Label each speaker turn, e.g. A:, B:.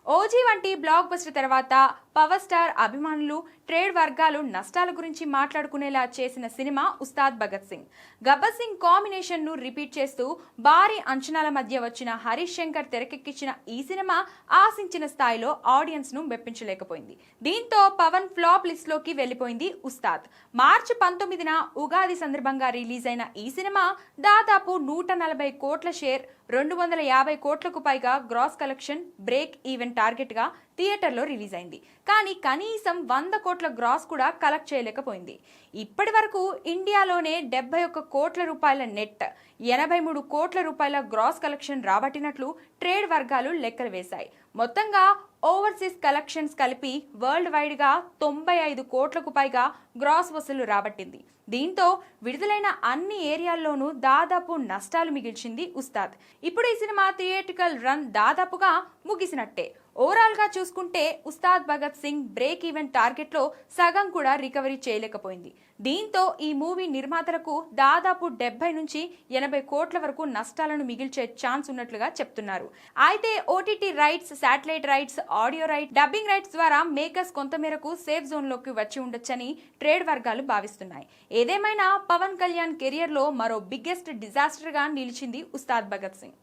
A: OG వంటి block buster తర్వాత power star అభిమానులు ట్రేడ్ వర్గాలు నష్టాల గురించి మాట్లాడుకునేలా చేసిన సినిమా ఉస్తాద్ భగత్ సింగ్. గబ్బర్ సింగ్ కాంబినేషన్ ను రిపీట్ చేస్తూ భారీ అంచనాల మధ్య వచ్చిన హరీష్ శంకర్ తెరకెక్కించిన ఈ సినిమా ఆశించిన స్థాయిలో ఆడియన్స్ ను మెప్పించలేకపోయింది. దీంతో పవన్ ఫ్లాప్ లిస్ట్ లోకి వెళ్లిపోయింది ఉస్తాద్. మార్చి 19న ఉగాది సందర్భంగా రిలీజ్ అయిన ఈ సినిమా దాదాపు 140 కోట్ల షేర్, 250 కోట్లకు పైగా gross collection break even target గా థియేటర్లో రిలీజ్ అయింది. కానీ కనీసం 100 కోట్ల గ్రాస్ కూడా కలెక్ట్ చేయలేకపోయింది. ఇప్పటి వరకు ఇండియాలోనే 71 కోట్ల రూపాయల నెట్, 83 కోట్ల రూపాయల గ్రాస్ కలెక్షన్ రాబట్టినట్లు ట్రేడ్ వర్గాలు లెక్కలు వేశాయి. మొత్తంగా ఓవర్సీస్ కలెక్షన్స్ కలిపి వరల్డ్ వైడ్ గా 95 కోట్లకు పైగా గ్రాస్ వసూలు రాబట్టింది. దీంతో విడుదలైన అన్ని ఏరియాల్లోనూ దాదాపు నష్టాలు మిగిల్చింది ఉస్తాద్. ఇప్పుడు ఈ సినిమా థియేట్రికల్ రన్ దాదాపుగా ముగిసినట్టే. ఓవరాల్ గా చూసుకుంటే Ustaad Bhagat Singh break even target లో సగం కూడా రికవరీ చేయలేకపోయింది. దీంతో ఈ మూవీ నిర్మాతలకు దాదాపు 70 నుంచి 80 కోట్ల వరకు నష్టాలను మిగిల్చే ఛాన్స్ ఉన్నట్లుగా చెప్తున్నారు. అయితే OTT rights, satellite rights, audio right, dubbing rights ద్వారా మేకర్స్ కొంతమేరకు సేఫ్ జోన్ లోకి వచ్చి ఉండొచ్చని ట్రేడ్ వర్గాలు భావిస్తున్నాయి. ఏదేమైనా పవన్ కళ్యాణ్ కెరియర్ లో మరో బిగ్గెస్ట్ డిజాస్టర్ గా నిలిచింది ఉస్తాద్ భగత్ సింగ్.